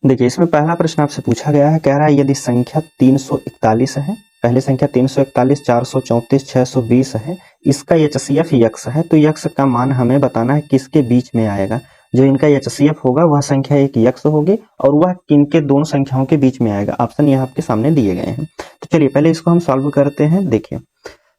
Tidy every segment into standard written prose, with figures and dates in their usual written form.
देखिए इसमें पहला प्रश्न आपसे पूछा गया है, कह रहा है यदि संख्या 341 है, पहले संख्या 341, 434, 620 है, इसका एचसीएफ यक्स है, तो यक्स का मान हमें बताना है किसके बीच में आएगा। जो इनका एचसीएफ होगा वह संख्या एक यक्स होगी और वह किनके दोनों संख्याओं के बीच में आएगा। ऑप्शन यहाँ आपके सामने दिए गए हैं। तो चलिए पहले इसको हम सॉल्व करते हैं। देखिए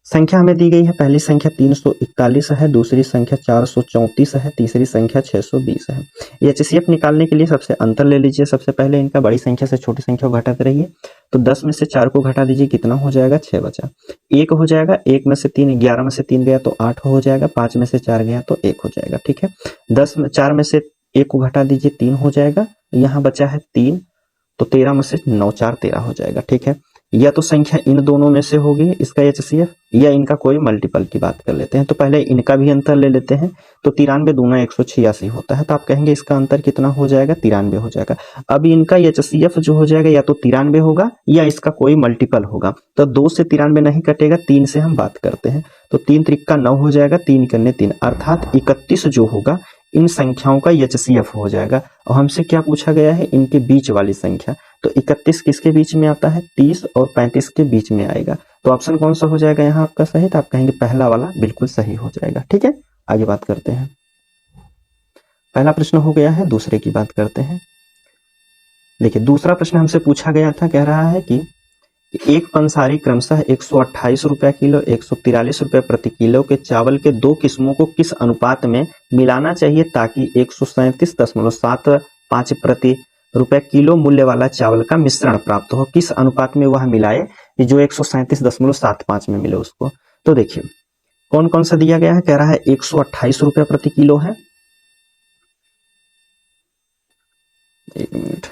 संख्या हमें दी गई है, पहली संख्या 341 है, दूसरी संख्या 434 है, तीसरी संख्या 620 है। एचसीएफ निकालने के लिए सबसे अंतर ले लीजिए। सबसे पहले इनका बड़ी संख्या से छोटी संख्या को घटाते रहिए। तो 10 में से 4 को घटा दीजिए, कितना हो जाएगा, 6 बचा। 1 हो जाएगा, 1 में से 3, 11 में से 3 गया तो 8 हो जाएगा, 5 में से 4 गया तो 1 हो जाएगा। ठीक है, 4 में से 1 को घटा दीजिए, 3 हो जाएगा, यहाँ बचा है 3, तो 13 में से 9 4 13 हो जाएगा। ठीक है, या तो संख्या इन दोनों में से होगी इसका एचसीएफ, या इनका कोई मल्टीपल की बात कर लेते हैं। तो पहले इनका भी अंतर ले लेते हैं। तो 93 दूना 186 होता है, तो आप कहेंगे इसका अंतर कितना हो जाएगा, 93 हो जाएगा। अब इनका एचसीएफ जो हो जाएगा या तो 93 होगा या इसका कोई मल्टीपल होगा। तो 2 से 93 नहीं कटेगा, 3 से हम बात करते हैं। तो 3 त्रिका 9 हो जाएगा, 3 कन्ने 3, अर्थात 31 जो होगा इन संख्याओं का एचसीएफ हो जाएगा। और हमसे क्या पूछा गया है, इनके बीच वाली संख्या। तो 31 किसके बीच में आता है, 30 और 35 के बीच में आएगा। तो ऑप्शन कौन सा हो जाएगा यहाँ आपका सही, तो आप कहेंगे पहला वाला बिल्कुल सही हो जाएगा। ठीक है, आगे बात करते हैं। पहला प्रश्न हो गया है, दूसरे की बात करते हैं। देखिए दूसरा प्रश्न हमसे पूछा गया था, कह रहा है कि एक पंसारी क्रमशः 128 रुपया किलो, 143 रुपये प्रति किलो के चावल के 2 किस्मों को किस अनुपात में मिलाना चाहिए ताकि 137.75 प्रति रुपए किलो मूल्य वाला चावल का मिश्रण प्राप्त हो। किस अनुपात में वह मिलाए कि जो 137.75 में मिले उसको। तो देखिए कौन कौन सा दिया गया है, कह रहा है 128 रुपये प्रति किलो है, एक मिनट,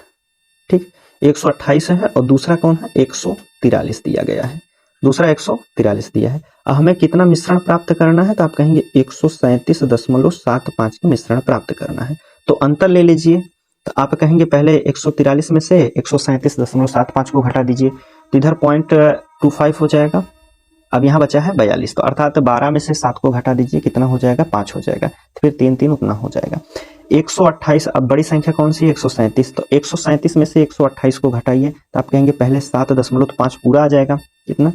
ठीक, 128 है, और दूसरा कौन है, 143 दिया गया है, दूसरा 143 दिया है। हमें कितना मिश्रण प्राप्त करना है, तो आप कहेंगे 137.75 का मिश्रण प्राप्त करना है। तो अंतर ले लीजिए। तो आप कहेंगे पहले 143 में से 137.75 को घटा दीजिए, तो इधर 0.25 हो जाएगा। अब यहाँ बचा है 42, तो अर्थात 12 में से 7 को घटा दीजिए, कितना हो जाएगा, 5 हो जाएगा। फिर 3 3 उतना हो जाएगा। 128, अब बड़ी संख्या कौन सी है, 137, तो 137 में से 128 को घटाइए, तो आप कहेंगे पहले 7.5 पूरा आ जाएगा, कितना,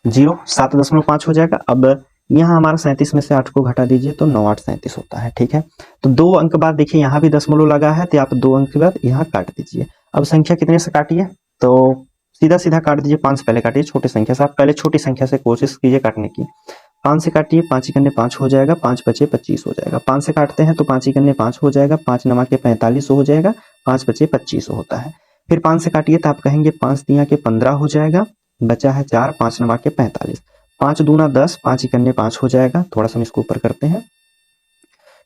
0, 7.5 हो जाएगा। अब यहाँ हमारा 37 में से 8 को घटा दीजिए, तो 9 8 37 होता है। ठीक है, तो 2 अंक बाद देखिए यहाँ भी दशमलव लगा है, तो आप 2 अंक के बाद यहाँ काट दीजिए। अब संख्या कितने से काटिए, तो सीधा सीधा काट दीजिए, 5 से पहले काटिए, छोटी संख्या से। आप पहले छोटी संख्या से कोशिश कीजिए काटने की। 5 से काटिए, 5 कन्ने 5 हो जाएगा, 5 बचे 25 हो जाएगा। 5 से काटते हैं तो 5 कन्ने 5 हो जाएगा, 5 नवा के 45 हो जाएगा, 5 बचे 25 होता है। फिर 5 से काटिए तो आप कहेंगे 5 तिया के 15 हो जाएगा, बचा है 4, 5 नवा के 45, 5 दूना 10, 5 कन्ने 5 हो जाएगा। थोड़ा सा हम इसको ऊपर करते हैं,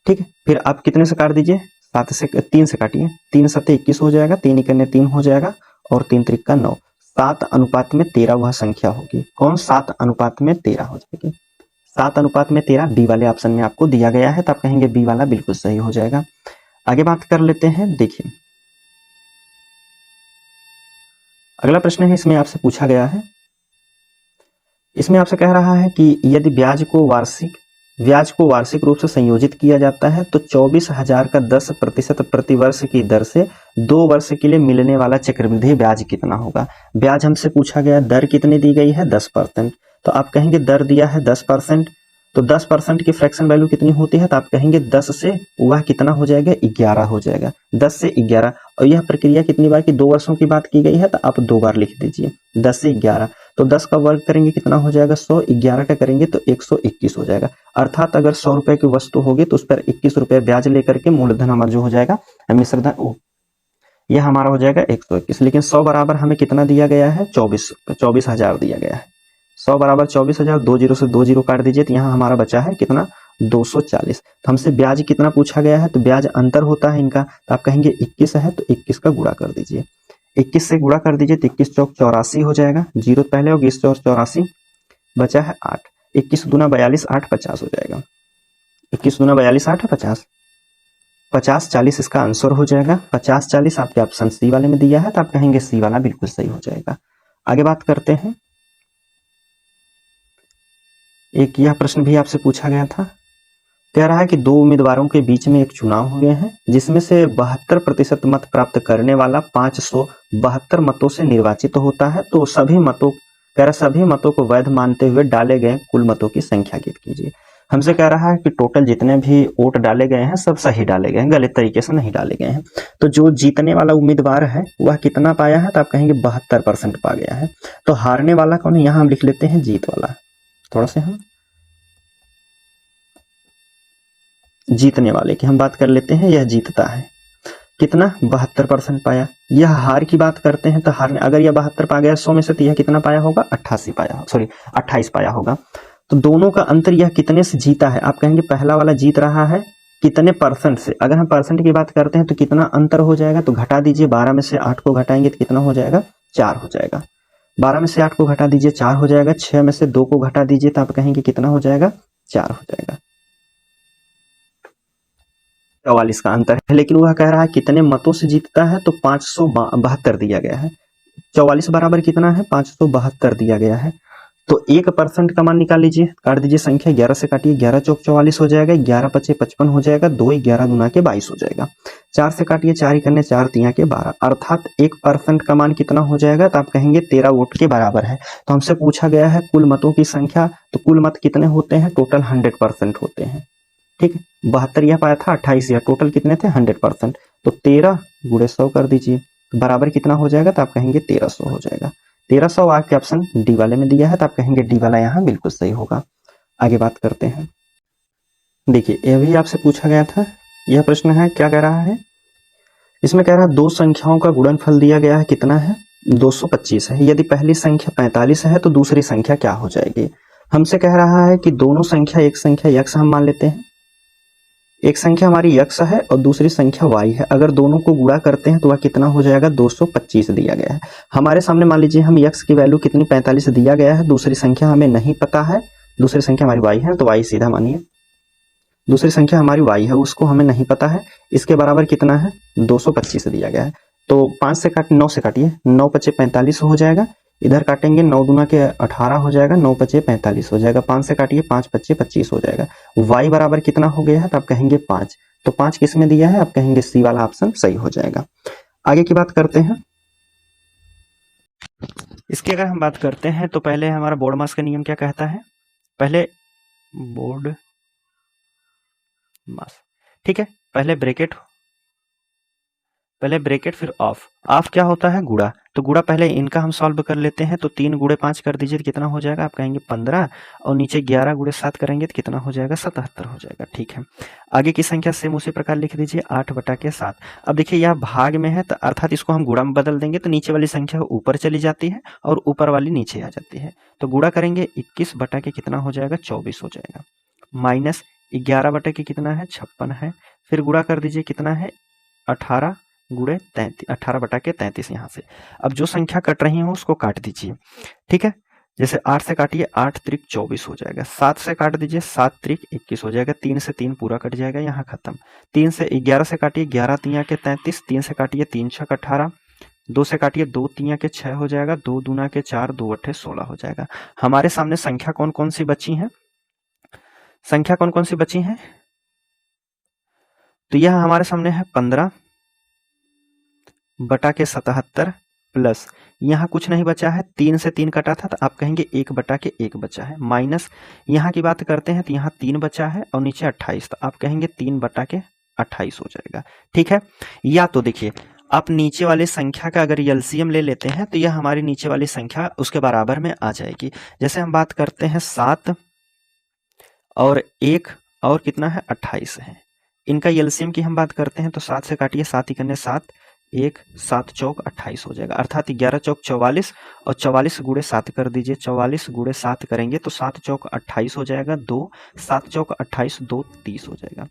ठीक है। फिर आप कितने से काट दीजिए, 3 से काटिए, 3 सत्ते 21 हो जाएगा, 3 कन्ने 3 हो जाएगा, और 3 त्रिका 9, 7 अनुपात में 13 वह संख्या होगी। कौन, 7 अनुपात में 13 हो जाएगी। 7 अनुपात में 13 बी वाले ऑप्शन में आपको दिया गया है, तो आप कहेंगे बी वाला बिल्कुल सही हो जाएगा। आगे बात कर लेते हैं। देखिए अगला प्रश्न है, इसमें आपसे पूछा गया है, इसमें आपसे कह रहा है कि यदि ब्याज को वार्षिक रूप से संयोजित किया जाता है तो 24,000 का 10% प्रति वर्ष की दर से 2 वर्ष के लिए मिलने वाला चक्रवृद्धि ब्याज कितना होगा। ब्याज हमसे पूछा गया, दर कितनी दी गई है, 10%। तो आप कहेंगे दर दिया है 10%, तो 10% की फ्रैक्शन वैल्यू कितनी होती है, तो आप कहेंगे 10 से वह कितना हो जाएगा, 11 हो जाएगा, 10 से 11। और यह प्रक्रिया कितनी बार की, 2 वर्षों की बात की गई है, तो आप 2 बार लिख दीजिए, 10 से 11। तो 10 का वर्ग करेंगे कितना हो जाएगा, 100, 11 का करेंगे तो 121 हो जाएगा। अर्थात अगर 100 रुपए की वस्तु होगी तो उस पर 21 रुपए ब्याज लेकर के मूलधन हमारा जो हो जाएगा मिश्रधन, यह हमारा हो जाएगा 121। लेकिन 100 बराबर हमें कितना दिया गया है, 24,000 दिया गया है। 100 बराबर 24,000, 2 जीरो से 2 जीरो काट दीजिए, तो यहाँ हमारा बचा है कितना, 240। तो हमसे ब्याज कितना पूछा गया है, तो ब्याज अंतर होता है इनका, तो आप कहेंगे 21 है तो 21 का गुणा कर दीजिए, 21 से गुणा कर दीजिए तो 21 चौक 84 हो जाएगा, 0 पहले होगी, 21 चौक 84, बचा है 8, 21 दूना 42, 8 50 हो जाएगा, 21 दूना 42, 8 50, 50 40 इसका आंसर हो जाएगा। 50 40 आपके ऑप्शन सी वाले में दिया है, तो आप कहेंगे सी वाला बिल्कुल सही हो जाएगा। आगे बात करते हैं। एक यह प्रश्न भी आपसे पूछा गया था, कह रहा है कि दो उम्मीदवारों के बीच में एक चुनाव हुए हैं जिसमें से 72% मत प्राप्त करने वाला 572 मतों से निर्वाचित होता है। तो सभी मतों को वैध मानते हुए डाले गए कुल मतों की संख्या ज्ञात कीजिए। हमसे कह रहा है कि टोटल जितने भी वोट डाले गए हैं सब सही डाले गए हैं, गलत तरीके से नहीं डाले गए हैं। तो जो जीतने वाला उम्मीदवार है वह कितना पाया है, तो आप कहेंगे 72% पा गया है। तो हारने वाला कौन है, यहाँ हम लिख लेते हैं जीत वाला। थोड़ा से हम जीतने वाले की हम बात कर लेते हैं, यह जीतता है कितना, 72% पाया। यह हार की बात करते हैं तो हार, अगर यह 72 पा गया 100 में से, तो यह कितना पाया होगा, 28 पाया होगा। तो दोनों का अंतर यह कितने से जीता है, आप कहेंगे पहला वाला जीत रहा है कितने परसेंट से। अगर हम परसेंट की बात करते हैं तो कितना अंतर हो जाएगा, तो घटा दीजिए, 12 में से 8 को घटाएंगे तो कितना हो जाएगा, 4 हो जाएगा। 12 में से 8 को घटा दीजिए, 4 हो जाएगा। 6 में से 2 को घटा दीजिए तो आप कहेंगे कितना हो जाएगा, 4 हो जाएगा। 44 का अंतर है। लेकिन वह कह रहा है कितने मतों से जीतता है, तो 572 दिया गया है। 44 बराबर कितना है, 572 दिया गया है। तो 1% का मान निकाल लीजिए, काट दीजिए संख्या, 11 से काटिए, 11 चौक 44 हो जाएगा, 11 पचे 55 हो जाएगा, 2 11 दूना के 22 हो जाएगा। 4 से काटिए, 4 करने 4 तिया के 12, अर्थात 1% का मान कितना हो जाएगा, तो आप कहेंगे 13 वोट के बराबर है। तो हमसे पूछा गया है कुल मतों की संख्या, तो कुल मत कितने होते हैं, टोटल 100% होते हैं। ठीक है, 72 यह पाया था, 28 यह, टोटल कितने थे, 100%। तो 13 गुणे 100 कर दीजिए, बराबर कितना हो जाएगा, तो आप कहेंगे 1300 हो जाएगा। 1300 आपके ऑप्शन डी वाले में दिया है, तो आप कहेंगे डी वाला यहाँ बिल्कुल सही होगा। आगे बात करते हैं। देखिए यह भी आपसे पूछा गया था, यह प्रश्न है, क्या कह रहा है, इसमें कह रहा है दो संख्याओं का गुणनफल दिया गया है, कितना है, 225 है। यदि पहली संख्या 45 है तो दूसरी संख्या क्या हो जाएगी। हमसे कह रहा है कि दोनों संख्या, एक संख्या यक्स हम मान लेते हैं, एक संख्या हमारी यक्स है और दूसरी संख्या वाई है। अगर दोनों को गुणा करते हैं तो वह कितना हो जाएगा, 225 दिया गया है। हमारे सामने मान लीजिए हम यक्स की वैल्यू कितनी, 45 दिया गया है, दूसरी संख्या हमें नहीं पता है, दूसरी संख्या हमारी वाई है, तो वाई सीधा मानिए, दूसरी संख्या हमारी वाई है, उसको हमें नहीं पता है, इसके बराबर कितना है, 225 दिया गया है। तो 5 से काट 9 से काटिए, 9 पचे 45 हो जाएगा, इधर काटेंगे 9 दूना के 18 हो जाएगा, 9 पचे 45 हो जाएगा, 5 से काटिए, 5 पचे 25 हो जाएगा। y बराबर कितना हो गया है, तो आप कहेंगे 5। तो 5 किस में दिया है, आप कहेंगे सी वाला ऑप्शन सही हो जाएगा। आगे की बात करते हैं। इसकी अगर हम बात करते हैं तो पहले हमारा बोर्ड मास का नियम क्या कहता है, पहले बोर्ड मास, ठीक है, पहले ब्रेकेट फिर ऑफ क्या होता है, गुणा। तो गुणा पहले इनका हम सॉल्व कर लेते हैं, तो 3 गुणे 5 कर दीजिए तो कितना हो जाएगा, आप कहेंगे 15, और नीचे 11 गुणे 7 करेंगे तो कितना हो जाएगा, 77 हो जाएगा। ठीक है, आगे की संख्या सेम उसी प्रकार लिख दीजिए, 8/7। अब देखिए यह भाग में है, तो अर्थात इसको हम गुणा में बदल देंगे तो नीचे वाली संख्या ऊपर चली जाती है और ऊपर वाली नीचे आ जाती है। तो गुणा करेंगे 21 कितना हो जाएगा, 24 हो जाएगा, माइनस 11 कितना है, 56 है, फिर गुणा कर दीजिए कितना है, 18 गुणे 33, 18/33 यहाँ से। अब जो संख्या कट रही हो उसको काट दीजिए, ठीक है, जैसे 8 से काटिए, 8 त्रिक 24 हो जाएगा, 7 से काट दीजिए, 7 त्रिक 21 हो जाएगा, 3 से 3 पूरा कट जाएगा, यहाँ खत्म। 3 से 11 से काटिए, 11 तिया के 33, 3 से काटिए, 3 छक 18, 2 से काटिए, 2 तिया के 6 हो जाएगा, 2 दूना के 4, 2 अट्ठे 16 हो जाएगा। हमारे सामने संख्या कौन कौन सी बची है, संख्या कौन कौन सी बची है, तो यह हमारे सामने है 15/77 प्लस यहाँ कुछ नहीं बचा है, 3 से 3 कटा था, तो आप कहेंगे 1/1 बचा है, माइनस यहाँ की बात करते हैं तो यहाँ 3 बचा है और नीचे 28, तो आप कहेंगे 3/28 हो जाएगा। ठीक है, या तो देखिए आप नीचे वाली संख्या का अगर एलसीएम ले लेते हैं तो यह हमारी नीचे वाली संख्या उसके बराबर में आ जाएगी। जैसे हम बात करते हैं 7 और 1 और कितना है, 28 है, इनका एलसीएम की हम बात करते हैं तो 7 से काटिए, 7 ही करने 7, 1 7 चौक 28 हो जाएगा, अर्थात 11 चौक 44 और 44 गुणे 7 कर दीजिए, 44 गुणे 7 करेंगे तो 7 चौक 28 हो जाएगा, 2 7 चौक 28, 2 30 हो जाएगा।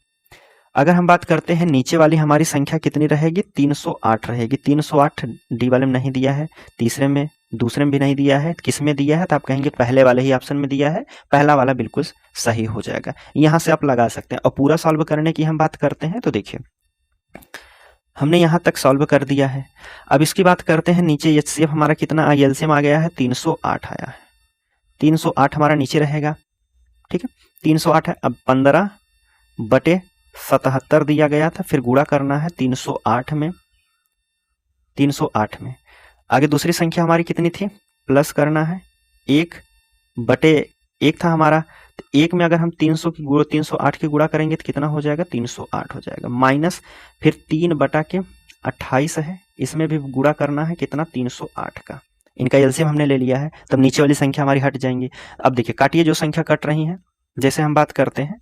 अगर हम बात करते हैं नीचे वाली हमारी संख्या कितनी रहेगी, 308 रहेगी। 308 डी वाले में नहीं दिया है, तीसरे में दूसरे में भी नहीं दिया है, किस में दिया है, तो आप कहेंगे पहले वाले ही ऑप्शन में दिया है, पहला वाला बिल्कुल सही हो जाएगा। यहां से आप लगा सकते हैं। और पूरा सॉल्व करने की हम बात करते हैं तो देखिए हमने यहां तक सॉल्व कर दिया है। अब इसकी बात करते हैं नीचे एचसीएफ हमारा कितना, एलसीएम आ गया है 308 आया है, 308 हमारा नीचे रहेगा, ठीक है, 308 है। अब 15 बटे 77 दिया गया था, फिर गुणा करना है 308 में, 308 में। आगे दूसरी संख्या हमारी कितनी थी, प्लस करना है 1 बटे 1 था हमारा, तो 1 में अगर हम 308 की गुणा करेंगे तो कितना हो जाएगा, 308 हो जाएगा, माइनस फिर 3 बटा के 28 है, इसमें भी गुणा करना है कितना, 308 का। इनका एलसीएम हमने ले लिया है, तब नीचे वाली संख्या हमारी हट जाएंगी। अब देखिए काटिए जो संख्या कट रही है, जैसे हम बात करते हैं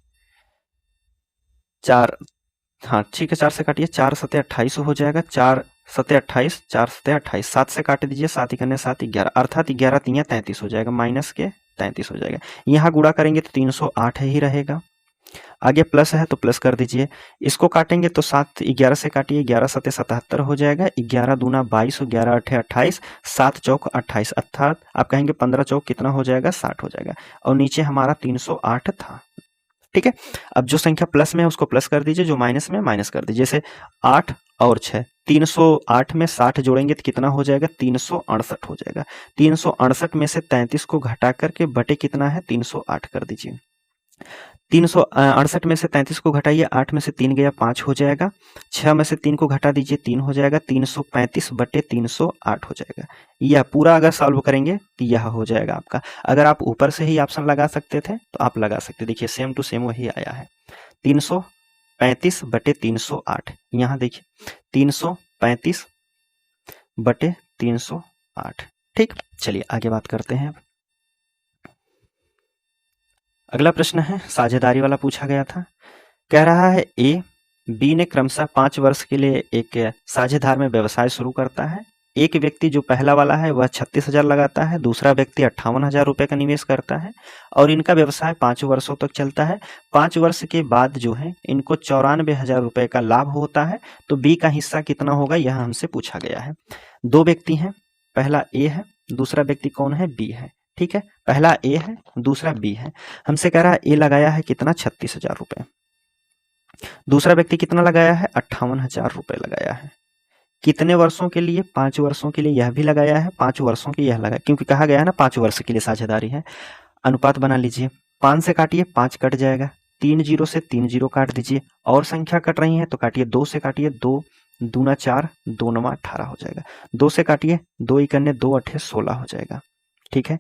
4, हाँ ठीक है 4 से काटिए, 4 सते 28 हो जाएगा, 4 सते 28, 4 सते 28, 7 से काट दीजिए, 7 इकन्ने 7 11, अर्थात 11 तिया 33 हो जाएगा, माइनस के 33 हो जाएगा। यहाँ गुणा करेंगे तो 308 ही रहेगा, आगे प्लस है तो प्लस कर दीजिए, इसको काटेंगे तो 7 11 से काटिए, 11 सते 77 हो जाएगा, 11 दूना 22, 11 अठे 28, 7 चौक 28, अर्थात आप कहेंगे 15 चौक कितना हो जाएगा, 60 हो जाएगा, और नीचे हमारा 308 था। ठीक है, अब जो संख्या प्लस में है उसको प्लस कर दीजिए, जो माइनस में माइनस कर दीजिए, जैसे 8 और 6, 308 में 60 जोड़ेंगे तो कितना हो जाएगा, 368 हो जाएगा। 368 में से 33 को घटा करके बटे कितना है, 308 कर दीजिए। 368 में से 33 को घटाइए, 8 में से 3 गया 5 हो जाएगा, 6 में से 3 को घटा दीजिए 3 हो जाएगा, 335 बटे 308 हो जाएगा। यह पूरा अगर सॉल्व करेंगे तो यह हो जाएगा आपका। अगर आप ऊपर से ही ऑप्शन लगा सकते थे तो आप लगा सकते, देखिए सेम टू सेम वही आया है, 335 बटे 308। यहाँ देखिए 335 बटे 308। ठीक, चलिए आगे बात करते हैं। अगला प्रश्न है साझेदारी वाला पूछा गया था, कह रहा है ए बी ने क्रमशः 5 वर्ष के लिए एक साझेदार में व्यवसाय शुरू करता है। एक व्यक्ति जो पहला वाला है वह 36,000 लगाता है, दूसरा व्यक्ति 58,000 रुपये का निवेश करता है और इनका व्यवसाय 5 वर्षों तक चलता है। 5 वर्ष के बाद जो है इनको 94,000 रुपये का लाभ होता है, तो बी का हिस्सा कितना होगा यह हमसे पूछा गया है। 2 व्यक्ति हैं, पहला ए है, दूसरा व्यक्ति कौन है, बी है। ठीक है, पहला ए है, दूसरा बी है। हमसे कह रहा है ए लगाया है कितना, 36,000 रुपये, दूसरा व्यक्ति कितना लगाया है, 58,000 रुपये लगाया है। कितने वर्षों के लिए, 5 वर्षों के लिए यह भी लगाया है, 5 वर्षों के यह लगाया, क्योंकि कहा गया है ना 5 वर्ष के लिए साझेदारी है। अनुपात बना लीजिए, 5 से काटिए 5 कट जाएगा, 3 जीरो से 3 जीरो काट दीजिए, और संख्या कट रही है तो काटिए, 2 से काटिए, 2 दूना 4, 2 नवा 18 हो जाएगा, 2 से काटिए, 2 इकन्ने 2 अठे 16 हो जाएगा। ठीक है,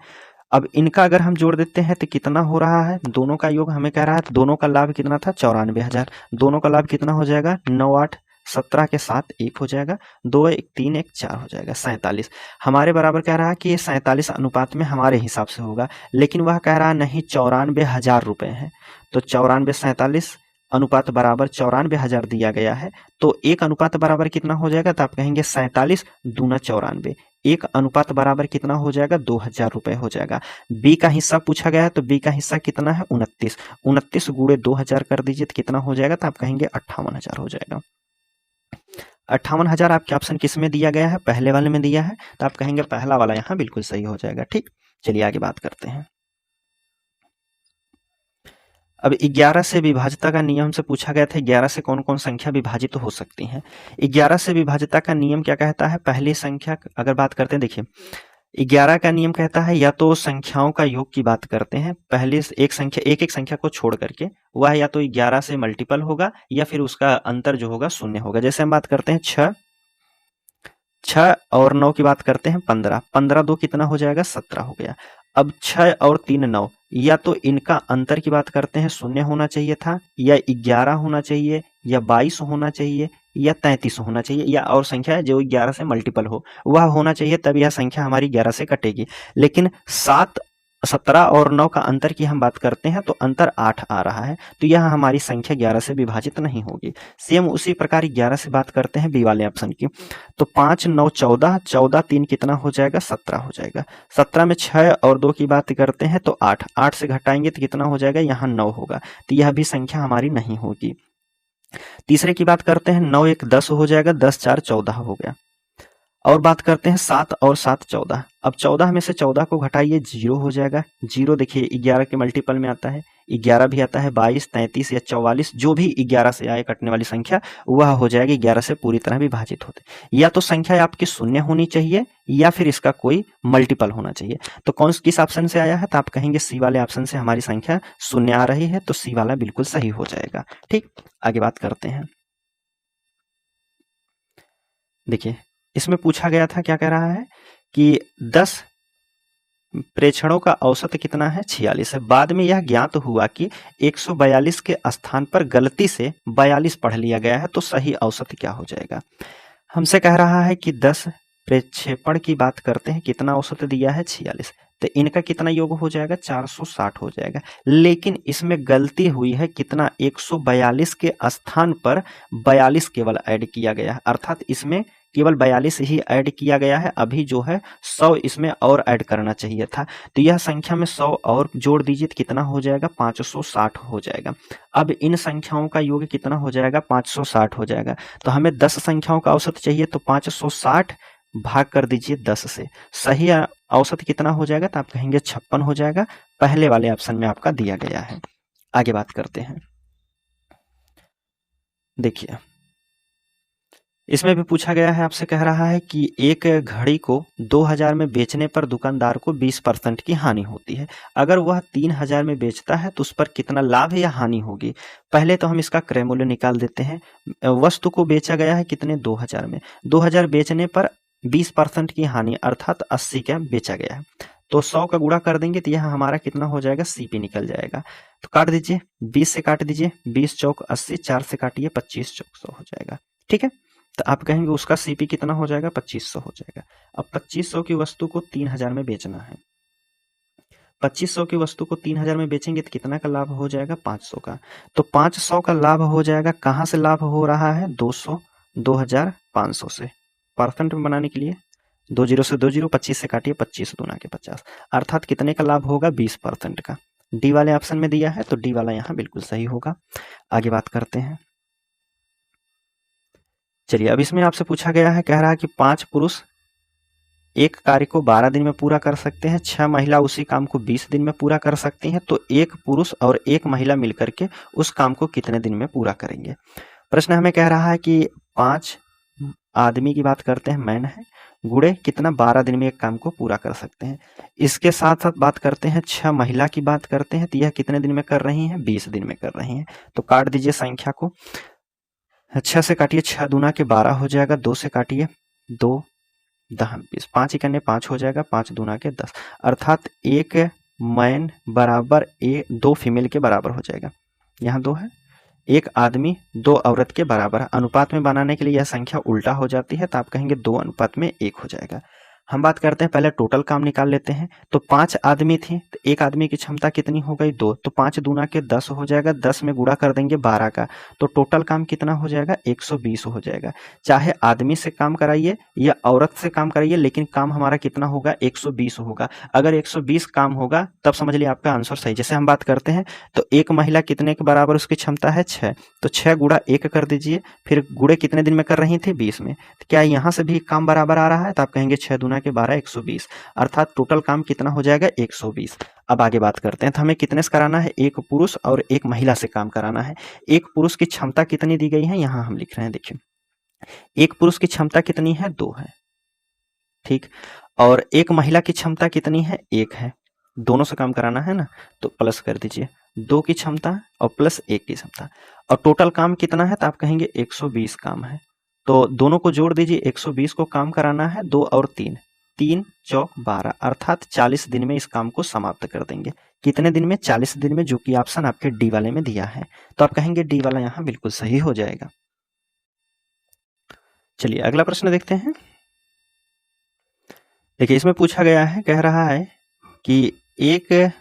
अब इनका अगर हम जोड़ देते हैं तो कितना हो रहा है, दोनों का योग हमें कह रहा है, दोनों का लाभ कितना था, 94,000, दोनों का लाभ कितना हो जाएगा, 9 8 17 के साथ 1 हो जाएगा, 2 1 3 1 4 हो जाएगा, 47 हमारे बराबर कह रहा है कि ये 47 अनुपात में हमारे हिसाब से होगा, लेकिन वह कह रहा नहीं 94,000 रुपये है, तो 94 47 अनुपात बराबर 94,000 दिया गया है, तो एक अनुपात बराबर कितना हो जाएगा, तो आप कहेंगे 47 दूना 94, एक अनुपात बराबर कितना हो जाएगा, 2,000 रुपये हो जाएगा। बी का हिस्सा पूछा गया है, तो बी का हिस्सा कितना है, 29, 29 गुणे 2,000 कर दीजिए तो कितना हो जाएगा, तो आप कहेंगे 58,000 हो जाएगा। 58,000 आपके ऑप्शन किस में दिया गया है, पहले वाले में दिया है, तो आप कहेंगे पहला वाला यहाँ बिल्कुल सही हो जाएगा। ठीक, चलिए आगे बात करते हैं। अब 11 से विभाज्यता का नियम से पूछा गया था, 11 से कौन कौन संख्या विभाजित हो सकती हैं। 11 से विभाज्यता का नियम क्या कहता है, पहली संख्या अगर बात करते हैं, देखिए 11 का नियम कहता है या तो संख्याओं का योग की बात करते हैं, पहले एक संख्या एक संख्या को छोड़ करके वह या तो 11 से मल्टीपल होगा या फिर उसका अंतर जो होगा शून्य होगा। जैसे हम बात करते हैं 6 और 9 की बात करते हैं, 15 15 2 कितना हो जाएगा, 17 हो गया। अब 6 और 3 9, या तो इनका अंतर की बात करते हैं, शून्य होना चाहिए था, या 11 होना चाहिए, या 22 होना चाहिए, या 33 होना चाहिए, या और संख्या जो 11 से मल्टीपल हो वह होना चाहिए, तब यह संख्या हमारी 11 से कटेगी। लेकिन 7 17 और 9 का अंतर की हम बात करते हैं तो अंतर 8 आ रहा है, तो यह हमारी संख्या 11 से विभाजित नहीं होगी। सेम उसी प्रकार 11 से बात करते हैं बी वाले ऑप्शन की, तो 5 9 14, 14 3 कितना हो जाएगा, 17 हो जाएगा। 17 में 6 और 2 की बात करते हैं तो 8, 8 से घटाएंगे तो कितना हो जाएगा, यहाँ 9 होगा, तो यह भी संख्या हमारी नहीं होगी। तीसरे की बात करते हैं, 9 1 10 हो जाएगा, 10 4 14 हो गया। और बात करते हैं 7 और 7 14। अब 14 में से 14 को घटाइए, 0 हो जाएगा। 0 देखिए 11 के मल्टीपल में आता है, 11 भी आता है, 22, 33 या 44, जो भी 11 से आए कटने वाली संख्या वह हो जाएगी 11 से पूरी तरह विभाजित होते। या तो संख्या आपकी शून्य होनी चाहिए या फिर इसका कोई मल्टीपल होना चाहिए। तो कौन किस ऑप्शन से आया है, तो आप कहेंगे सी वाले ऑप्शन से हमारी संख्या शून्य आ रही है, तो सी वाला बिल्कुल सही हो जाएगा। ठीक, आगे बात करते हैं। देखिए इसमें पूछा गया था, क्या कह रहा है कि 10 प्रेक्षणों का औसत कितना है, 46 है। बाद में यह ज्ञात हुआ कि 142 के स्थान पर गलती से 42 पढ़ लिया गया है, तो सही औसत क्या हो जाएगा। हमसे कह रहा है कि 10 प्रक्षेपण की बात करते हैं, कितना औसत दिया है, 46, तो इनका कितना योग हो जाएगा, 460 हो जाएगा। लेकिन इसमें गलती हुई है, कितना, 142 के स्थान पर 42 केवल ऐड किया गया है, अर्थात इसमें केवल 42 ही ऐड किया गया है। अभी जो है 100 इसमें और ऐड करना चाहिए था, तो यह संख्या में 100 और जोड़ दीजिए तो कितना हो जाएगा, 560 हो जाएगा। अब इन संख्याओं का योग कितना हो जाएगा, 560 हो जाएगा। तो हमें 10 संख्याओं का औसत चाहिए, तो 560 भाग कर दीजिए 10 से, सही औसत कितना हो जाएगा, तो आप कहेंगे 56 हो जाएगा। पहले वाले ऑप्शन में आपका दिया गया है। आगे बात करते हैं। देखिए इसमें भी पूछा गया है, आपसे कह रहा है कि एक घड़ी को 2000 में बेचने पर दुकानदार को 20% की हानि होती है। अगर वह 3000 में बेचता है तो उस पर कितना लाभ या हानि होगी। पहले तो हम इसका क्रय मूल्य निकाल देते हैं। वस्तु को बेचा गया है कितने, 2000 में, 2000 बेचने पर 20% की हानि अर्थात 80 का बेचा गया है, तो 100 का गुणा कर देंगे तो यह हमारा कितना हो जाएगा, सीपी निकल जाएगा। तो काट दीजिए, 20 से काट दीजिए, 20 चौक 80, 4 से काटिए, 25 चौक 100 हो जाएगा। ठीक है, तो आप कहेंगे उसका सीपी कितना हो जाएगा, 2500 हो जाएगा। अब 2500 की वस्तु को 3000 में बेचना है, 2500 की वस्तु को 3000 में बेचेंगे तो कितना का लाभ हो जाएगा, 500 का। तो 500 का लाभ हो जाएगा, कहाँ से लाभ हो रहा है, 200, 2500 से। परसेंट में बनाने के लिए 20 से 20, 25 से काटिए, 25 दूना के 50, अर्थात कितने का लाभ होगा, 20% का। डी वाले ऑप्शन में दिया है, तो डी वाला यहाँ बिल्कुल सही होगा। आगे बात करते हैं। चलिए अब इसमें आपसे पूछा गया है, कह रहा है कि 5 पुरुष एक कार्य को 12 दिन में पूरा कर सकते हैं, 6 महिला उसी काम को 20 दिन में पूरा कर सकती हैं, तो एक पुरुष और एक महिला मिलकर के उस काम को कितने दिन में पूरा करेंगे। प्रश्न हमें कह रहा है कि 5 आदमी की बात करते हैं, मैन है, गुड़े कितना, 12 दिन में एक काम को पूरा कर सकते हैं। इसके साथ साथ बात करते हैं 6 महिला की बात करते हैं, तो यह कितने दिन में कर रही हैं, 20 दिन में कर रही हैं। तो काट दीजिए संख्या को, 6 से काटिए, 6 दूना के 12 हो जाएगा, 2 से काटिए, 2 10 20, 5 इकन्ने 5 हो जाएगा, 5 दूना के 10, अर्थात एक मैन बराबर 2 फीमेल के बराबर हो जाएगा। यहाँ 2 है, एक आदमी 2 औरत के बराबर है। अनुपात में बनाने के लिए यह संख्या उल्टा हो जाती है, तो आप कहेंगे 2:1 हो जाएगा। हम बात करते हैं, पहले टोटल काम निकाल लेते हैं। तो 5 आदमी थे, तो एक आदमी की क्षमता कितनी हो गई, 2, तो 5 दूना के 10 हो जाएगा, 10 में गुणा कर देंगे 12 का, तो टोटल काम कितना हो जाएगा, 120 हो जाएगा। चाहे आदमी से काम कराइए या औरत से काम कराइए, लेकिन काम हमारा कितना होगा, 120 होगा। अगर 120 काम होगा तब समझ लिया आपका आंसर सही। जैसे हम बात करते हैं, तो एक महिला कितने के बराबर उसकी क्षमता है, 6, तो 6 गुणा 1 कर दीजिए, फिर गुणे कितने दिन में कर रही थी, 20 में, तो क्या यहाँ से भी काम बराबर आ रहा है, तो आप कहेंगे 6 दूना के 12, 120, अर्थात टोटल काम कितना हो जाएगा, 120। अब आगे बात करते हैं, तो हमें कितने से कराना है, एक पुरुष और एक महिला से काम कराना है। एक पुरुष की क्षमता कितनी दी गई है, यहाँ हम लिख रहे हैं, देखिए एक पुरुष की क्षमता कितनी है, 2 है, ठीक, और एक महिला की क्षमता कितनी है, 1 है। दोनों से काम कराना है ना, तो प्लस कर दीजिए, 2 की क्षमता और प्लस 1 की क्षमता, और टोटल काम कितना है, तो आप कहेंगे 120 काम है। तो दोनों को जोड़ दीजिए, 120 को काम कराना है, 2 और 3, 3 चौक 12, अर्थात 40 दिन में इस काम को समाप्त कर देंगे। कितने दिन में, 40 दिन में, जो कि ऑप्शन आपके डी वाले में दिया है। तो आप कहेंगे डी वाला यहाँ बिल्कुल सही हो जाएगा। चलिए अगला प्रश्न देखते हैं। देखिए इसमें पूछा गया है, कह रहा है कि एक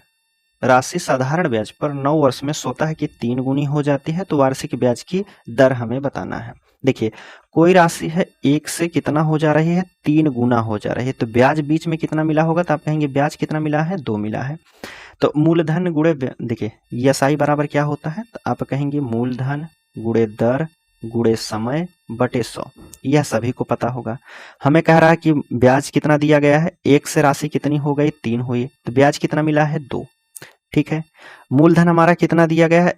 राशि साधारण ब्याज पर 9 वर्ष में स्वतः की 3 गुनी हो जाती है, तो वार्षिक ब्याज की दर हमें बताना है। देखिए कोई राशि है, 1 से कितना हो जा रही है, 3 गुना हो जा रही है, तो ब्याज बीच में कितना मिला होगा, तो आप कहेंगे ब्याज कितना मिला है, 2 मिला है। तो मूलधन गुणे, देखिए एसआई बराबर क्या होता है, तो आप कहेंगे मूलधन गुणे दर गुणे समय बटे 100, यह सभी को पता होगा। हमें कह रहा है कि ब्याज कितना दिया गया है, 1 से राशि कितनी हो गई, 3 हुई, तो ब्याज कितना मिला है, 2। ठीक है, मूलधन हमारा कितना दिया गया है,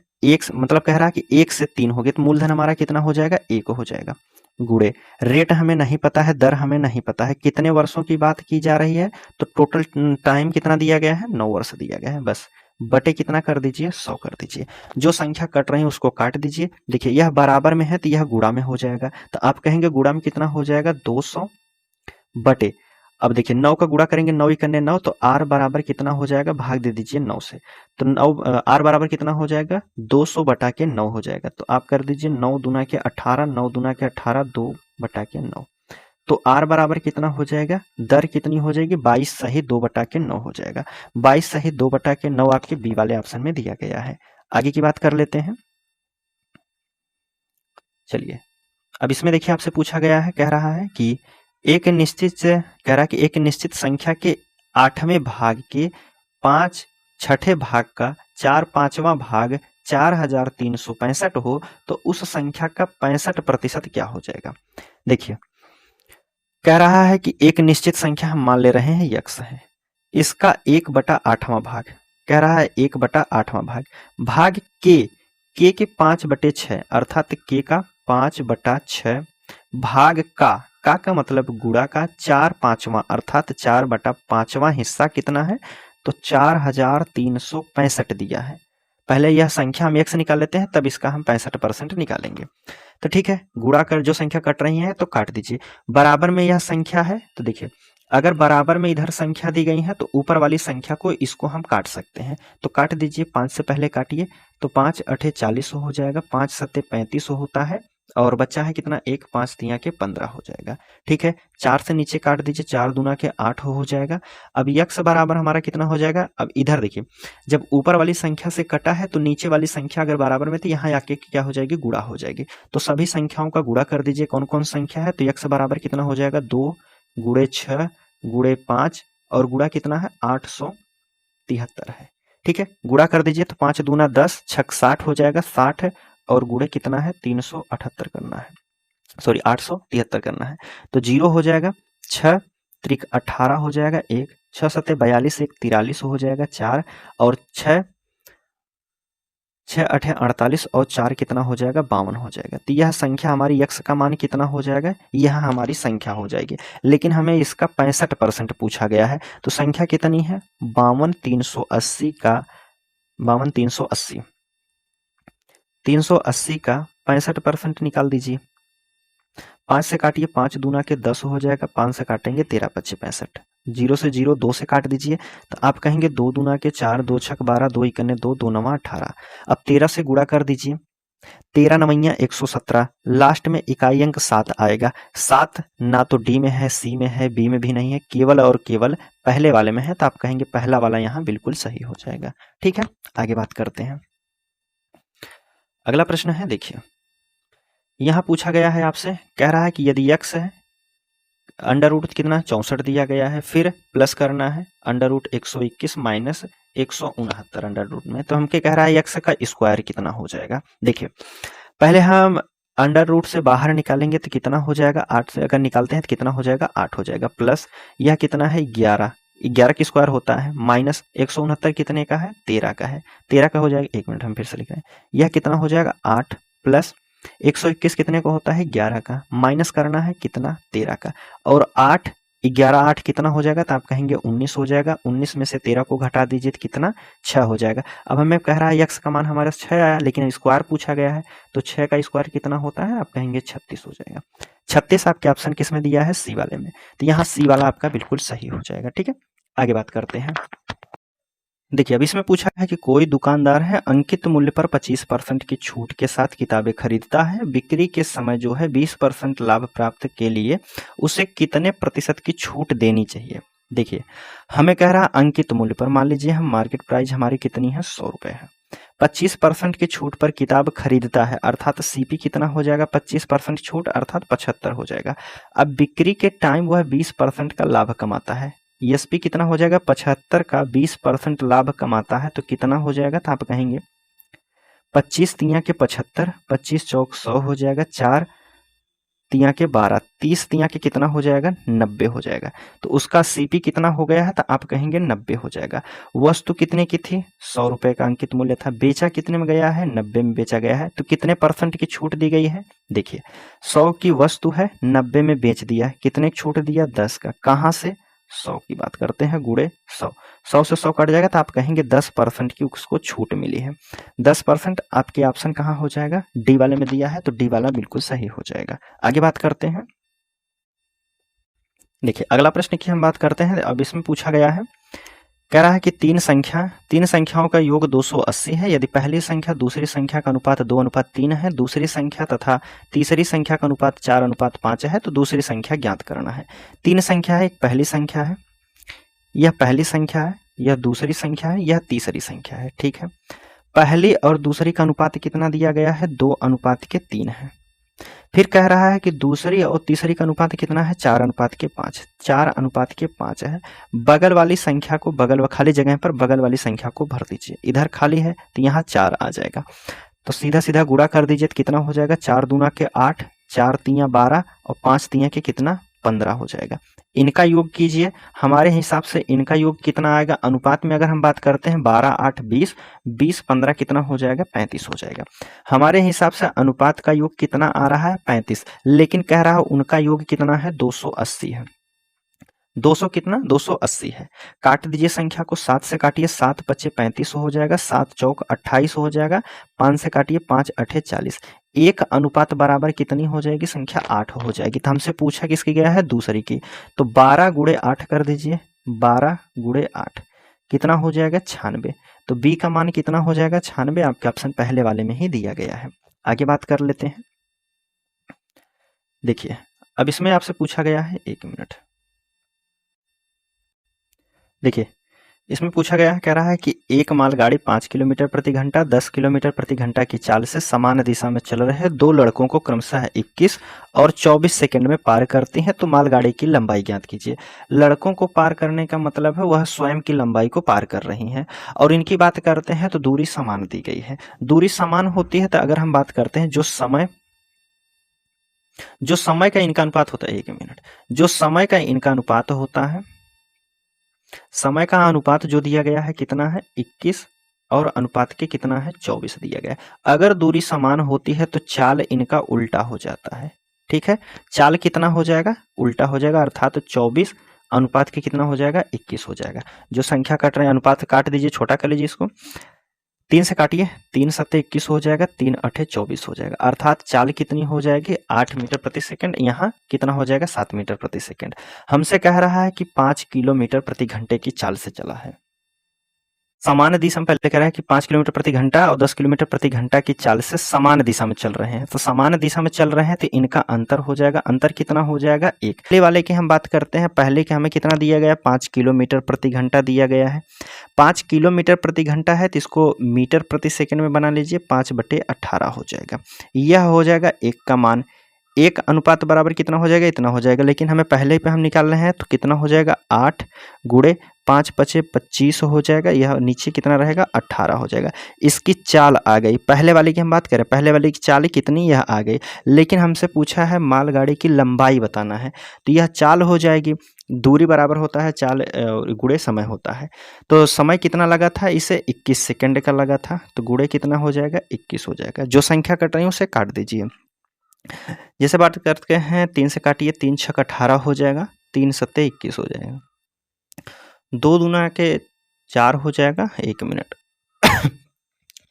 मतलब कह रहा है कि 1 से 3 हो गए, तो मूलधन हमारा कितना हो जाएगा, 1 हो जाएगा। गुणे रेट हमें नहीं पता है, दर हमें नहीं पता है, कितने वर्षों की बात की जा रही है, तो टोटल टाइम कितना दिया गया है, 9 वर्ष दिया गया है। बस बटे कितना कर दीजिए, 100 कर दीजिए। जो संख्या कट रही है उसको काट दीजिए। देखिए यह बराबर में है तो यह गुणा में हो जाएगा, तो आप कहेंगे गुणा में कितना हो जाएगा, 200 बटे, अब देखिए 9 का गुणा करेंगे, 9 इकन्ने 9, तो r बराबर कितना हो जाएगा, भाग दे दीजिए 9 से, तो 9 r बराबर कितना हो जाएगा, 200 बटा के 9 हो जाएगा। तो आप कर दीजिए 9 दूना के 18, 9 दूना के 18, 2 बटा के 9, तो r बराबर कितना हो जाएगा, दर कितनी हो जाएगी, 22 सही 2 बटा के 9 हो जाएगा। 22 सही 2 बटा के 9 आपके बी वाले ऑप्शन में दिया गया है। आगे की बात कर लेते हैं। चलिए अब इसमें देखिए आपसे पूछा गया है, कह रहा है कि एक निश्चित कह रहा है कि एक निश्चित संख्या के 8वें भाग के 5 छठे भाग का 4/5वां भाग 4365 हो तो उस संख्या का 65% क्या हो जाएगा। देखिए कह रहा है कि एक निश्चित संख्या हम मान ले रहे हैं यक्स है, इसका 1/8वां भाग, कह रहा है 1/8वां भाग, भाग के 5/6 अर्थात के का 5/6 भाग का मतलब गुणा का 4/5वां अर्थात 4/5वां हिस्सा कितना है, तो 4365 दिया है। पहले यह संख्या हम x निकाल लेते हैं, तब इसका हम 65% निकालेंगे। तो ठीक है, गुणा कर जो संख्या कट रही है तो काट दीजिए। बराबर में यह संख्या है, तो देखिए अगर बराबर में इधर संख्या दी गई है तो ऊपर वाली संख्या को इसको हम काट सकते हैं, तो काट दीजिए। 5 से पहले काटिए, तो 5 8 40 हो जाएगा, 5 7 35 होता है, और बच्चा है कितना, 1 5 3 के 15 हो जाएगा। ठीक है, 4 से नीचे काट दीजिए, 4 दूना के 8 हो जाएगा। अब यक्स बराबर हमारा कितना हो जाएगा, अब इधर देखिए जब ऊपर वाली संख्या से कटा है तो नीचे वाली संख्या अगर बराबर में, तो यहाँ आके क्या हो जाएगी, गुणा हो जाएगी। तो सभी संख्याओं का गुणा कर दीजिए, कौन कौन संख्या है, तो यक्स बराबर कितना हो जाएगा, 2 गुणे 6 गुणे 5 और गुणा कितना है, 873 है। ठीक है, गुणा कर दीजिए, तो 5 दूना 10 6 60 हो जाएगा, 60 और गुणे कितना है, 378 करना है, सॉरी 873 करना है, तो 0 हो जाएगा, 6 त्रिक 18 हो जाएगा, 1 6 7 42 1 43 हो जाएगा, 4 और 6 6 8 48 और 4 कितना हो जाएगा, 52 हो जाएगा। तो यह संख्या हमारी यक्स का मान कितना हो जाएगा, यह हमारी संख्या हो जाएगी। लेकिन हमें इसका 65% पूछा गया है, तो संख्या कितनी है, 52 का 380 का 65% निकाल दीजिए। 5 से काटिए, 5 दूना के 10 हो जाएगा, 5 से काटेंगे 13 25 65, 0 से 0 2 से काट दीजिए, तो आप कहेंगे 2 दूना के 4 2 छक 12 2 इकन्ने 2 2 नवा 18। अब 13 से गुणा कर दीजिए, 13 नवैया 117, लास्ट में इकाई अंक 7 आएगा। 7 ना तो डी में है, सी में है, बी में भी नहीं है, केवल और केवल पहले वाले में है, तो आप कहेंगे पहला वाला यहाँ बिल्कुल सही हो जाएगा। ठीक है, आगे बात करते हैं। अगला प्रश्न है, देखिए यहाँ पूछा गया है आपसे, कह रहा है कि यदि x है, अंडर रूट कितना 64 दिया गया है, फिर प्लस करना है under root 121 minus 169 under root में, तो हमके कह रहा है x का स्क्वायर कितना हो जाएगा। देखिए पहले हम अंडर रूट से बाहर निकालेंगे तो कितना हो जाएगा, 8 से अगर निकालते हैं तो कितना हो जाएगा, 8 हो जाएगा, प्लस यह कितना है 11 का स्क्वायर होता है, माइनस 169 कितने का है, 13 का है, 13 का हो जाएगा, 1 मिनट हम फिर से लिख रहे हैं, यह कितना हो जाएगा 8 प्लस 121 कितने का होता है, 11 का, माइनस करना है कितना, 13 का, और 8 11 8 कितना हो जाएगा, तो आप कहेंगे 19 हो जाएगा, 19 में से 13 को घटा दीजिए तो कितना, 6 हो जाएगा। अब हमें कह रहा है x का मान हमारा 6 आया, लेकिन स्क्वायर पूछा गया है, तो 6 का स्क्वायर कितना होता है, आप कहेंगे 36 हो जाएगा। 36 आपके ऑप्शन किस में दिया है, सी वाले में, तो यहाँ सी वाला आपका बिल्कुल सही हो जाएगा। ठीक है, आगे बात करते हैं। देखिए अब इसमें पूछा है कि कोई दुकानदार है अंकित मूल्य पर 25% की छूट के साथ किताबें खरीदता है, बिक्री के समय जो है 20% लाभ प्राप्त के लिए उसे कितने प्रतिशत की छूट देनी चाहिए। देखिए हमें कह रहा है अंकित मूल्य पर, मान लीजिए हम मार्केट प्राइस हमारी कितनी है, 100 रुपये है, 25% की छूट पर किताब खरीदता है, अर्थात सीपी कितना हो जाएगा, 25% छूट अर्थात 75 हो जाएगा। अब बिक्री के टाइम वह 20% का लाभ कमाता है, एसपी कितना हो जाएगा, 75 का 20% लाभ कमाता है, तो कितना हो जाएगा, तो आप कहेंगे 25 तिया के 75, 25 चौक 100 हो जाएगा, 4 तिया के 12, 30 तिया के कितना हो जाएगा 90 हो जाएगा। तो उसका सीपी कितना हो गया है, तो आप कहेंगे 90 हो जाएगा। वस्तु कितने की थी, 100 रुपए का अंकित मूल्य था। बेचा कितने में गया है, 90 में बेचा गया है। तो कितने % की छूट दी गई है, देखिए 100 की वस्तु है, 90 में बेच दिया है, कितने छूट दिया, 10 का। कहाँ से, 100 की बात करते हैं, गुणे 100, 100 से 100 कट जाएगा तो आप कहेंगे 10% की उसको छूट मिली है। 10% आपके ऑप्शन कहाँ हो जाएगा, डी वाले में दिया है, तो डी वाला बिल्कुल सही हो जाएगा। आगे बात करते हैं, देखिए अगला प्रश्न की हम बात करते हैं। अब इसमें पूछा गया है, कह रहा है कि तीन संख्याओं का योग 280 है। यदि पहली संख्या दूसरी संख्या का अनुपात 2:3 है, दूसरी संख्या तथा तीसरी संख्या का अनुपात 4:5 है, तो दूसरी संख्या ज्ञात करना है। तीन संख्या है, एक पहली संख्या है, यह पहली संख्या है, यह दूसरी संख्या है, यह तीसरी संख्या है। ठीक है, पहली और दूसरी का अनुपात कितना दिया गया है, 2:3 है। फिर कह रहा है कि दूसरी और तीसरी का अनुपात कितना है, 4:5, 4:5 है। बगल वाली संख्या को खाली जगह पर बगल वाली संख्या को भर दीजिए। इधर खाली है तो यहाँ 4 आ जाएगा, तो सीधा सीधा गुणा कर दीजिए तो कितना हो जाएगा, 4 दूना के 8, 4 तिया 12 और 5 तिया के कितना 15 हो जाएगा। इनका योग कीजिए, हमारे हिसाब से इनका योग कितना आएगा, अनुपात में अगर हम बात करते हैं 12, 8, 20, 20, 15 कितना हो जाएगा, 35 हो जाएगा। हमारे हिसाब से अनुपात का योग कितना आ रहा है, 35, लेकिन कह रहा है उनका योग कितना है, 280 है। 200 कितना, 280 है। काट दीजिए संख्या को, 7 से काटिए, 7 बचे 35 हो जाएगा, 7 चौक 28 हो जाएगा, 5 से काटिए, 5 अठे 40, एक अनुपात बराबर कितनी हो जाएगी, संख्या 8 हो जाएगी। तो हमसे पूछा किसकी गया है, दूसरी की, तो 12 गुणे 8 कर दीजिए, 12 गुणे 8 कितना हो जाएगा, 96। तो बी का मान कितना हो जाएगा, 96, आपके ऑप्शन पहले वाले में ही दिया गया है। आगे बात कर लेते हैं, देखिए अब इसमें आपसे पूछा गया है, 1 मिनट, देखिए इसमें पूछा गया है, कह रहा है कि एक मालगाड़ी 5 किलोमीटर प्रति घंटा 10 किलोमीटर प्रति घंटा की चाल से समान दिशा में चल रहे दो लड़कों को क्रमशः 21 और 24 सेकंड में पार करती हैं, तो मालगाड़ी की लंबाई ज्ञात कीजिए। लड़कों को पार करने का मतलब है वह स्वयं की लंबाई को पार कर रही हैं। और इनकी बात करते हैं तो दूरी समान दी गई है। दूरी समान होती है तो अगर हम बात करते हैं जो समय का इनका अनुपात होता है, 1 मिनट, जो समय का इनका अनुपात होता है, समय का अनुपात जो दिया गया है कितना है, 21 और अनुपात के कितना है, 24 दिया गया है। अगर दूरी समान होती है तो चाल इनका उल्टा हो जाता है। ठीक है, चाल कितना हो जाएगा, उल्टा हो जाएगा, अर्थात 24 अनुपात के कितना हो जाएगा, 21 हो जाएगा। जो संख्या काट रहे हैं अनुपात काट दीजिए, छोटा कर लीजिए इसको, 3 से काटिए, 3 सत्ते 21 हो जाएगा, 3 अठे 24 हो जाएगा, अर्थात चाल कितनी हो जाएगी, 8 मीटर प्रति सेकंड। यहाँ कितना हो जाएगा, 7 मीटर प्रति सेकंड। हमसे कह रहा है कि 5 किलोमीटर प्रति घंटे की चाल से चला है। समान दिशा में पहले कह रहा है कि 5 किलोमीटर प्रति घंटा और 10 किलोमीटर प्रति घंटा की चाल से समान दिशा में चल रहे हैं, तो समान दिशा में चल रहे हैं तो इनका अंतर हो जाएगा, अंतर कितना हो जाएगा, 1। पहले वाले की हम बात करते हैं, पहले के हमें कितना दिया गया, 5 किलोमीटर प्रति घंटा दिया गया है। 5 किलोमीटर प्रति घंटा है तो इसको मीटर प्रति सेकंड में बना लीजिए, 5/18 हो जाएगा। यह हो जाएगा 1 का मान, 1 अनुपात बराबर कितना हो जाएगा, इतना हो जाएगा। लेकिन हमें पहले पे हम निकाल रहे हैं तो कितना हो जाएगा, 8 गुणे 5 बचे 25 हो जाएगा, यह नीचे कितना रहेगा, 18 हो जाएगा। इसकी चाल आ गई, पहले वाली की हम बात करें, पहले वाली की चाल कितनी, यह आ गई। लेकिन हमसे पूछा है मालगाड़ी की लंबाई बताना है, तो यह चाल हो जाएगी, दूरी बराबर होता है चाल गुणे समय होता है। तो समय कितना लगा था, इसे 21 सेकंड का लगा था, तो गुणे कितना हो जाएगा, 21 हो जाएगा। जो संख्या कट रही है उसे काट दीजिए। जैसे बात करते हैं, 3 से काटिए, 3 छक 18 हो जाएगा, 3 सत्ते 21 हो जाएगा, 2 दूना के 4 हो जाएगा, 1 मिनट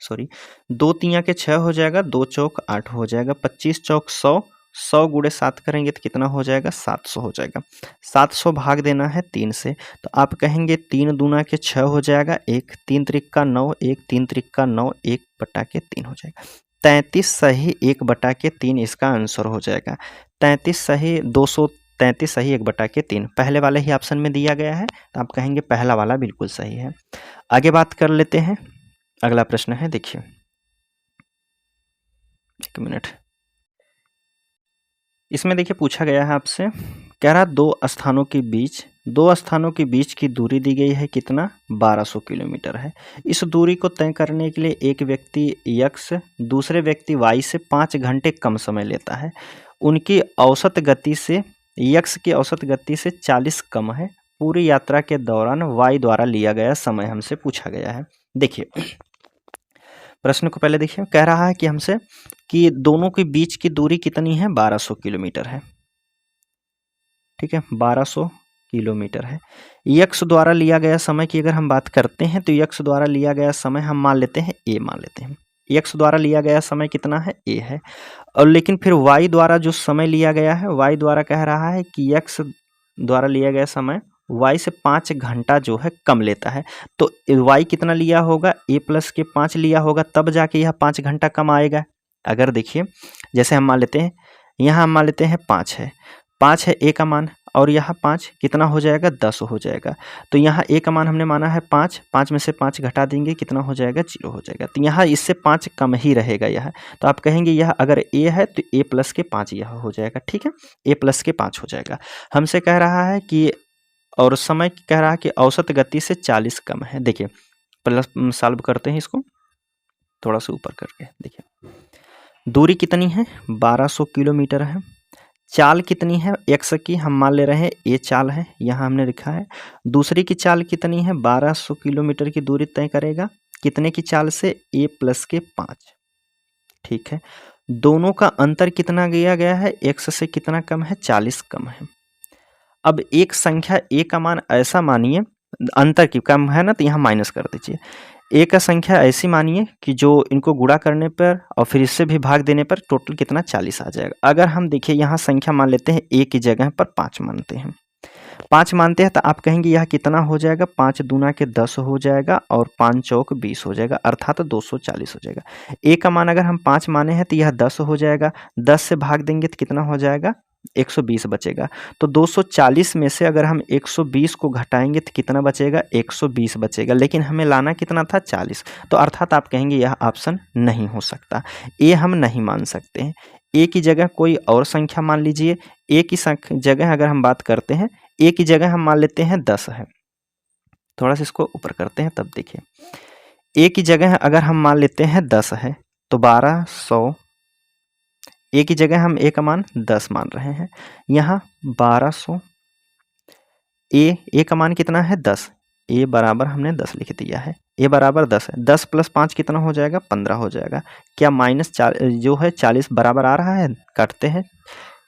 सॉरी, 2 तिया के 6 हो जाएगा, 2 चौक 8 हो जाएगा, 25 चौक 100, 100 गुणे 7 करेंगे तो कितना हो जाएगा, 700 हो जाएगा। 700 भाग देना है 3 से, तो आप कहेंगे 3 दूना के 6 हो जाएगा, 1 3 त्रिक 9, 1 3 त्रिक 9, 1/3 हो जाएगा। 33 सही 1/3 इसका आंसर हो जाएगा। 33 सही 233 सही 1/3 पहले वाले ही ऑप्शन में दिया गया है, तो आप कहेंगे पहला वाला बिल्कुल सही है। आगे बात कर लेते हैं, अगला प्रश्न है, देखिए 1 मिनट, इसमें देखिए पूछा गया है आपसे, कह रहा दो स्थानों के बीच की दूरी दी गई है कितना, 1200 किलोमीटर है। इस दूरी को तय करने के लिए एक व्यक्ति x दूसरे व्यक्ति y से 5 घंटे कम समय लेता है। उनकी औसत गति से यक्स की औसत गति से 40 कम है। पूरी यात्रा के दौरान वाई द्वारा लिया गया समय हमसे पूछा गया है। देखिए प्रश्न को पहले देखिए, कह रहा है कि हमसे कि दोनों के बीच की दूरी कितनी है, 1200 किलोमीटर है। ठीक है, 1200 किलोमीटर है। यक्स द्वारा लिया गया समय की अगर हम बात करते हैं तो यक्स द्वारा लिया गया समय हम मान लेते हैं ए मान लेते हैं। यक्स द्वारा लिया गया समय कितना है, ए है। और लेकिन फिर वाई द्वारा जो समय लिया गया है, वाई द्वारा कह रहा है कि यक्स द्वारा लिया गया समय वाई से 5 घंटा जो है कम लेता है। तो वाई कितना लिया होगा, ए प्लस के 5 लिया होगा, तब जाके यह 5 घंटा कम आएगा। अगर देखिए जैसे हम मान लेते हैं, यहाँ हम मान लेते हैं 5 है, 5 है ए का मान, और यहाँ 5 कितना हो जाएगा, 10 हो जाएगा। तो यहाँ ए का मान हमने माना है 5, 5 में से 5 घटा देंगे, कितना हो जाएगा, 0 हो जाएगा। तो यहाँ इससे 5 कम ही रहेगा यह। तो आप कहेंगे यह अगर ए है तो ए प्लस के 5 यह हो जाएगा। ठीक है, ए प्लस के 5 हो जाएगा। हमसे कह रहा है कि और समय कह रहा है कि औसत गति से 40 कम है। देखिए प्लस सॉल्व करते हैं इसको थोड़ा सा ऊपर करके। देखिए दूरी कितनी है, 1200 किलोमीटर है। चाल कितनी है, एक्स की हम मान ले रहे हैं ए चाल है, यहाँ हमने लिखा है। दूसरी की चाल कितनी है, 1200 किलोमीटर की दूरी तय करेगा कितने की चाल से, ए प्लस के 5। ठीक है, दोनों का अंतर कितना दिया गया है, एक्स से कितना कम है, 40 कम है। अब एक संख्या ए का मान ऐसा मानिए, अंतर की कम है ना, तो यहाँ माइनस कर दीजिए। ए का संख्या ऐसी मानिए कि जो इनको गुणा करने पर और फिर इससे भी भाग देने पर टोटल कितना, 40 आ जाएगा। अगर हम देखिए यहाँ संख्या मान लेते हैं ए की जगह पर 5 मानते हैं, 5 मानते हैं, तो आप कहेंगे यह कितना हो जाएगा, 5 दूना के 10 हो जाएगा और 5 चौक 20 हो जाएगा, अर्थात 240 हो जाएगा। ए का मान अगर हम 5 माने हैं तो यह 10 हो जाएगा, 10 से भाग देंगे तो कितना हो जाएगा, 120 बचेगा। तो 240 में से अगर हम 120 को घटाएंगे तो कितना बचेगा, 120 बचेगा। लेकिन हमें लाना कितना था, 40। तो अर्थात आप कहेंगे यह ऑप्शन नहीं हो सकता, ए हम नहीं मान सकते हैं। ए की जगह कोई और संख्या मान लीजिए। ए की जगह अगर हम बात करते हैं, ए की जगह हम मान लेते हैं 10 है। थोड़ा सा इसको ऊपर करते हैं, तब देखिए ए की जगह अगर हम मान लेते हैं 10 है तो 1200, ए की जगह हम ए का मान 10 मान रहे हैं, यहाँ 1200, ए का मान कितना है, 10, ए बराबर हमने 10 लिख दिया है, ए बराबर 10 है। 10 प्लस 5 कितना हो जाएगा, 15 हो जाएगा। क्या माइनस 4 जो है 40 बराबर आ रहा है, काटते हैं,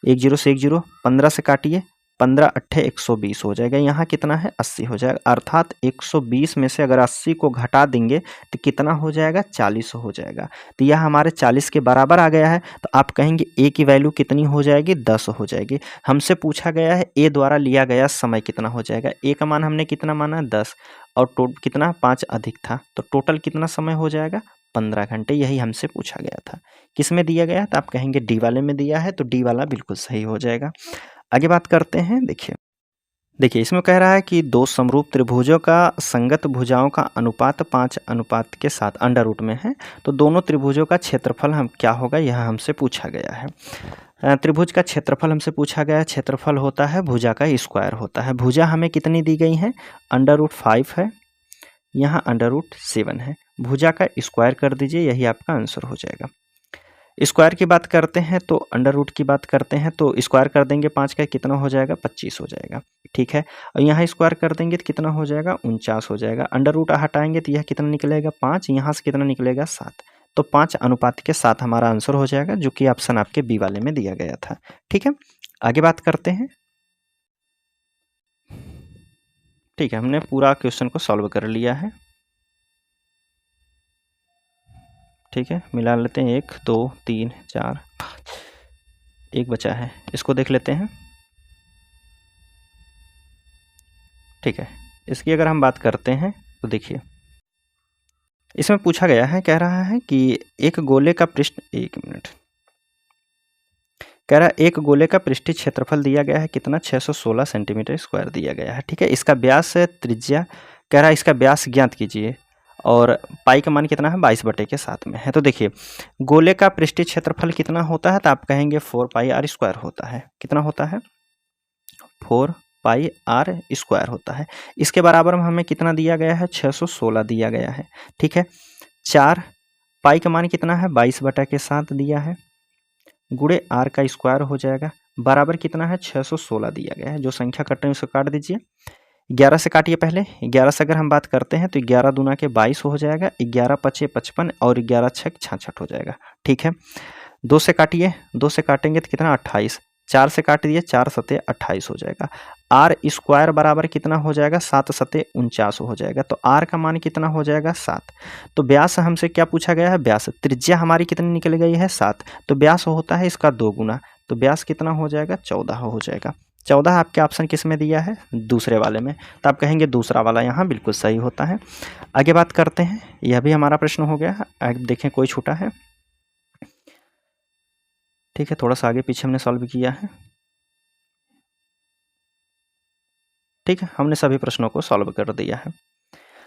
1 0 से 1 0, 15 से काटिए, 15 अट्ठे 120 हो जाएगा। यहाँ कितना है, 80 हो जाएगा। अर्थात 120 में से अगर 80 को घटा देंगे तो कितना हो जाएगा, 40 हो जाएगा। तो यह हमारे 40 के बराबर आ गया है। तो आप कहेंगे ए की वैल्यू कितनी हो जाएगी, 10 हो जाएगी। हमसे पूछा गया है ए द्वारा लिया गया समय कितना हो जाएगा। ए का मान हमने कितना माना, 10, और कितना 5 अधिक था, तो टोटल कितना समय हो जाएगा, 15 घंटे। यही हमसे पूछा गया था। किस में दिया गया, तो आप कहेंगे डी वाले में दिया है, तो डी वाला बिल्कुल सही हो जाएगा। आगे बात करते हैं। देखिए इसमें कह रहा है कि दो समरूप त्रिभुजों का संगत भुजाओं का अनुपात 5 अनुपात के साथ अंडर रूट में है, तो दोनों त्रिभुजों का क्षेत्रफल हम क्या होगा, यह हमसे पूछा गया है। त्रिभुज का क्षेत्रफल हमसे पूछा गया है। क्षेत्रफल होता है भुजा का स्क्वायर होता है। भुजा हमें कितनी दी गई है, √5 है, यहाँ √7 है। भुजा का स्क्वायर कर दीजिए, यही आपका आंसर हो जाएगा। स्क्वायर की बात करते हैं तो अंडर रूट की बात करते हैं तो स्क्वायर कर देंगे 5 का, कितना हो जाएगा, 25 हो जाएगा। ठीक है, और यहाँ स्क्वायर कर देंगे तो कितना हो जाएगा, 49 हो जाएगा। अंडर रूट हटाएंगे तो यह कितना निकलेगा, 5, यहाँ से कितना निकलेगा, 7। तो 5 अनुपात के साथ हमारा आंसर हो जाएगा, जो कि ऑप्शन आपके बी वाले में दिया गया था। ठीक है, आगे बात करते हैं। ठीक है, हमने पूरा क्वेश्चन को सॉल्व कर लिया है। ठीक है, मिला लेते हैं, 1 2 3 4 5, एक बचा है, इसको देख लेते हैं। ठीक है, इसकी अगर हम बात करते हैं तो देखिए इसमें पूछा गया है, कह रहा है कि एक गोले का पृष्ठ, 1 मिनट, कह रहा है एक गोले का पृष्ठीय क्षेत्रफल दिया गया है कितना, 616 सेंटीमीटर स्क्वायर दिया गया है। ठीक है, इसका व्यास त्रिज्या, कह रहा है इसका व्यास ज्ञात कीजिए, और पाई का मान कितना है, 22/7 में है। तो देखिए गोले का पृष्ठीय क्षेत्रफल कितना होता है, तो आप कहेंगे 4πr² होता है। कितना होता है, 4πr² होता है। इसके बराबर में हमें कितना दिया गया है, 616 दिया गया है। ठीक है, 4 पाई का मान कितना है, 22/7 दिया है। गुणे आर का स्क्वायर हो जाएगा, बराबर कितना है 616 दिया गया है। जो संख्या कट रही है उसको काट दीजिए। 11 से काटिए पहले। 11 से अगर हम बात करते हैं तो 11 दूना के 22 हो जाएगा, 11 पचे 55 और 11 छक 66 हो जाएगा। ठीक है, 2 से काटिए, 2 से काटेंगे तो कितना 28, 4 से काट दिए, 4 सते 28 हो जाएगा। आर स्क्वायर बराबर कितना हो जाएगा 7 सते 49 हो जाएगा। तो आर का मान कितना हो जाएगा 7। तो व्यास हमसे क्या पूछा गया है, व्यास। त्रिज्या हमारी कितनी निकल गई है 7, तो व्यास होता है इसका 2 गुना, तो व्यास कितना हो जाएगा 14 हो जाएगा। 14 आपके ऑप्शन किस में दिया है, दूसरे वाले में, तो आप कहेंगे दूसरा वाला यहाँ बिल्कुल सही होता है। आगे बात करते हैं, यह भी हमारा प्रश्न हो गया है। देखें कोई छूटा है, ठीक है, थोड़ा सा आगे पीछे हमने सॉल्व किया है। ठीक है, हमने सभी प्रश्नों को सॉल्व कर दिया है।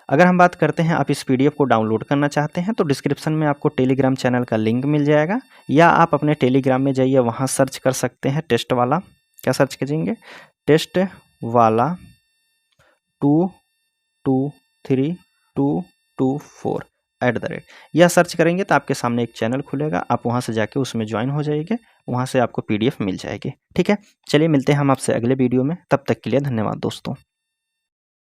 अगर हम बात करते हैं आप इस पीडीएफ को डाउनलोड करना चाहते हैं तो डिस्क्रिप्शन में आपको टेलीग्राम चैनल का लिंक मिल जाएगा, या आप अपने टेलीग्राम में जाइए, वहाँ सर्च कर सकते हैं टेस्ट वाला। क्या सर्च कीजिएंगे, टेस्ट वाला 223224 @ यह सर्च करेंगे तो आपके सामने एक चैनल खुलेगा, आप वहाँ से जाके उसमें ज्वाइन हो जाइए, वहाँ से आपको पीडीएफ मिल जाएगी। ठीक है, चलिए मिलते हैं हम आपसे अगले वीडियो में, तब तक के लिए धन्यवाद दोस्तों।